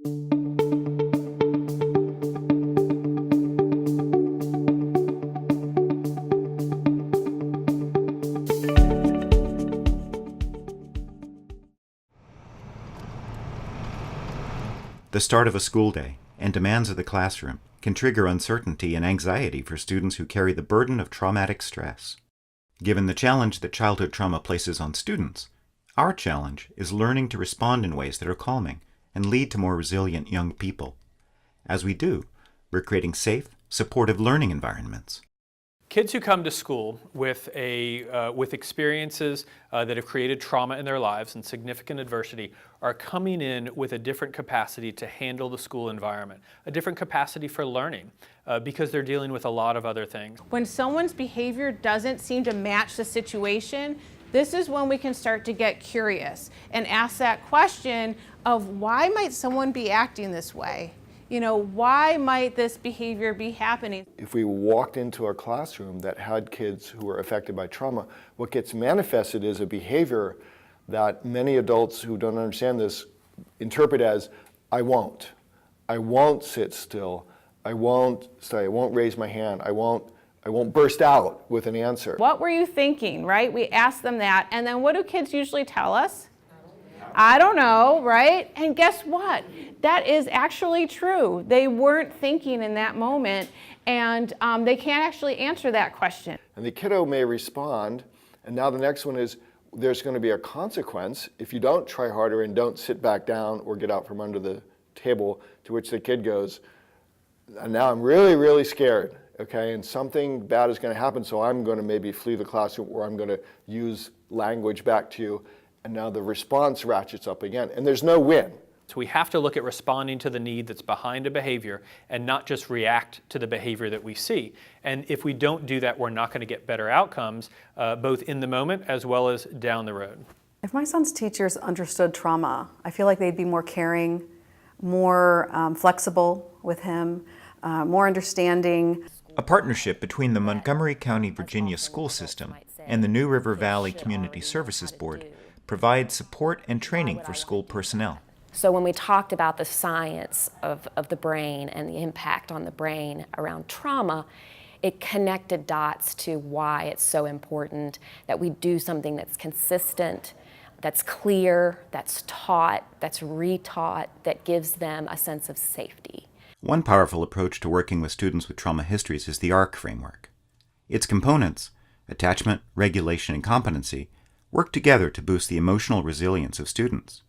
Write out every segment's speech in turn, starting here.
The start of a school day and demands of the classroom can trigger uncertainty and anxiety for students who carry the burden of traumatic stress. Given the challenge that childhood trauma places on students, our challenge is learning to respond in ways that are calming and lead to more resilient young people. As we do, we're creating safe, supportive learning environments. Kids who come to school with experiences that have created trauma in their lives and significant adversity are coming in with a different capacity to handle the school environment, a different capacity for learning, because they're dealing with a lot of other things. When someone's behavior doesn't seem to match the situation, this is when we can start to get curious and ask that question of why might someone be acting this way? You know, why might this behavior be happening? If we walked into a classroom that had kids who were affected by trauma, what gets manifested is a behavior that many adults who don't understand this interpret as, I won't sit still, I won't raise my hand, I won't burst out with an answer. What were you thinking, right? We ask them that, and then what do kids usually tell us? I don't know, right? And guess what? That is actually true. They weren't thinking in that moment, and they can't actually answer that question. And the kiddo may respond, and now the next one is, there's going to be a consequence if you don't try harder and don't sit back down or get out from under the table, to which the kid goes, now I'm really, really scared, okay, and something bad is going to happen, so I'm going to maybe flee the classroom, or I'm going to use language back to you. And now the response ratchets up again, and there's no win. So we have to look at responding to the need that's behind a behavior and not just react to the behavior that we see. And if we don't do that, we're not going to get better outcomes, both in the moment as well as down the road. If my son's teachers understood trauma, I feel like they'd be more caring, more flexible with him, more understanding. A partnership between the Montgomery County, Virginia school system and the New River Valley Community Services Board provides support and training for school personnel. So when we talked about the science of the brain and the impact on the brain around trauma, it connected dots to why it's so important that we do something that's consistent, that's clear, that's taught, that's retaught, that gives them a sense of safety. One powerful approach to working with students with trauma histories is the ARC framework. Its components, attachment, regulation, and competency, work together to boost the emotional resilience of students.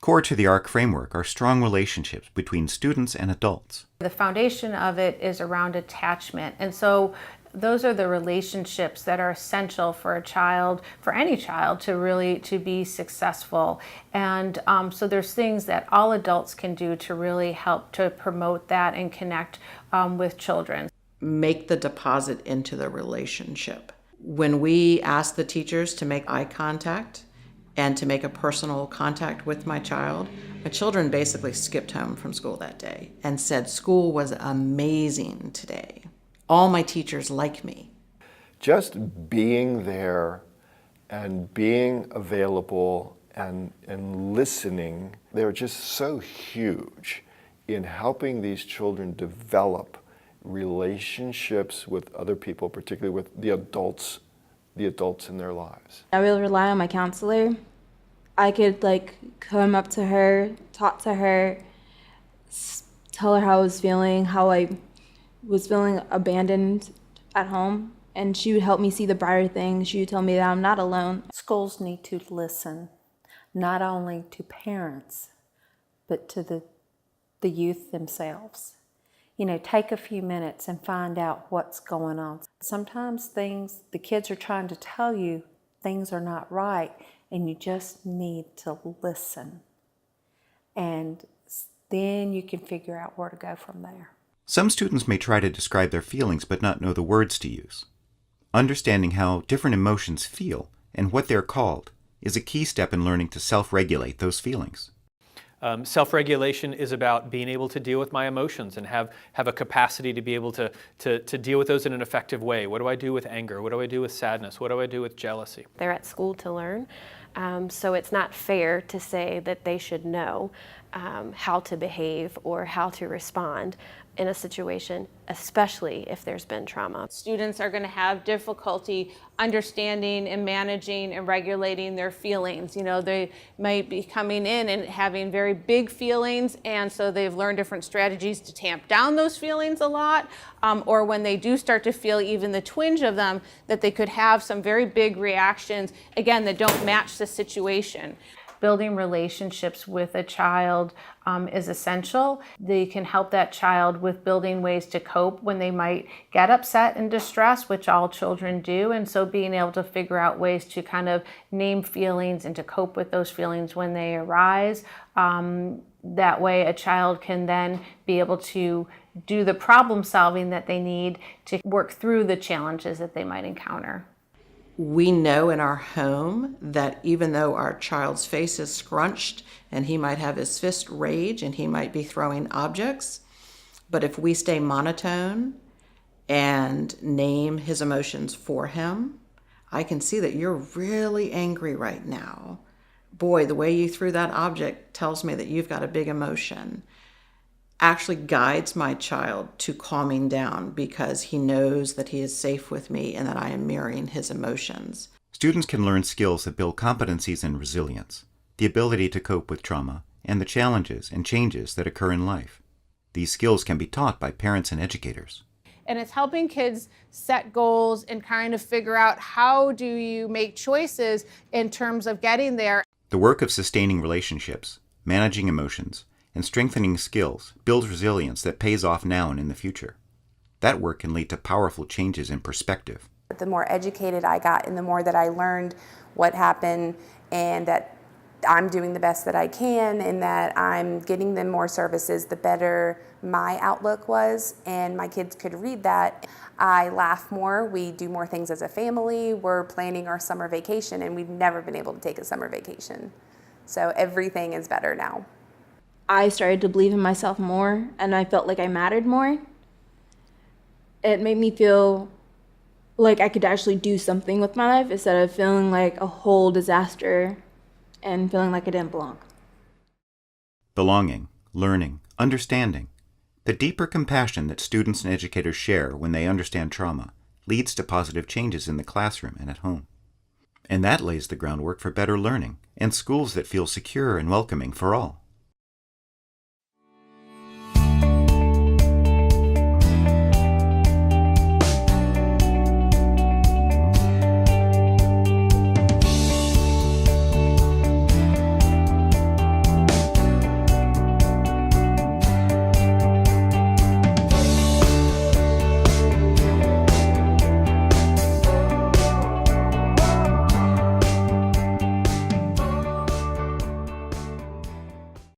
Core to the ARC framework are strong relationships between students and adults. The foundation of it is around attachment, and so those are the relationships that are essential for a child, for any child, to be successful. And so there's things that all adults can do to really help to promote that and connect with children. Make the deposit into the relationship. When we ask the teachers to make eye contact and to make a personal contact with my child, my children basically skipped home from school that day and said, school was amazing today. All my teachers like me. Just being there and being available and listening, they're just so huge in helping these children develop relationships with other people, particularly with the adults in their lives. I really rely on my counselor. I could come up to her, talk to her, tell her how I was feeling abandoned at home, and she would help me see the brighter things. She would tell me that I'm not alone. Schools need to listen, not only to parents, but to the youth themselves. You know, take a few minutes and find out what's going on. Sometimes the kids are trying to tell you things are not right, and you just need to listen. And then you can figure out where to go from there. Some students may try to describe their feelings but not know the words to use. Understanding how different emotions feel and what they're called is a key step in learning to self-regulate those feelings. Self-regulation is about being able to deal with my emotions and have a capacity to be able to deal with those in an effective way. What do I do with anger? What do I do with sadness? What do I do with jealousy? They're at school to learn, so it's not fair to say that they should know. how to behave or how to respond in a situation, especially if there's been trauma. Students are going to have difficulty understanding and managing and regulating their feelings. You know, they might be coming in and having very big feelings, and so they've learned different strategies to tamp down those feelings a lot, or when they do start to feel even the twinge of them, that they could have some very big reactions, again, that don't match the situation. Building relationships with a child is essential. They can help that child with building ways to cope when they might get upset and distressed, which all children do. And so being able to figure out ways to kind of name feelings and to cope with those feelings when they arise. That way a child can then be able to do the problem solving that they need to work through the challenges that they might encounter. We know in our home that even though our child's face is scrunched and he might have his fist rage and he might be throwing objects, but if we stay monotone and name his emotions for him, I can see that you're really angry right now. Boy, the way you threw that object tells me that you've got a big emotion. Actually guides my child to calming down because he knows that he is safe with me and that I am mirroring his emotions. Students can learn skills that build competencies in resilience, the ability to cope with trauma, and the challenges and changes that occur in life. These skills can be taught by parents and educators. And it's helping kids set goals and kind of figure out how do you make choices in terms of getting there. The work of sustaining relationships, managing emotions, and strengthening skills builds resilience that pays off now and in the future. That work can lead to powerful changes in perspective. The more educated I got and the more that I learned what happened and that I'm doing the best that I can and that I'm getting them more services, the better my outlook was, and my kids could read that. I laugh more, we do more things as a family, we're planning our summer vacation, and we've never been able to take a summer vacation. So everything is better now. I started to believe in myself more, and I felt like I mattered more. It made me feel like I could actually do something with my life instead of feeling like a whole disaster and feeling like I didn't belong. Belonging, learning, understanding. The deeper compassion that students and educators share when they understand trauma leads to positive changes in the classroom and at home. And that lays the groundwork for better learning and schools that feel secure and welcoming for all.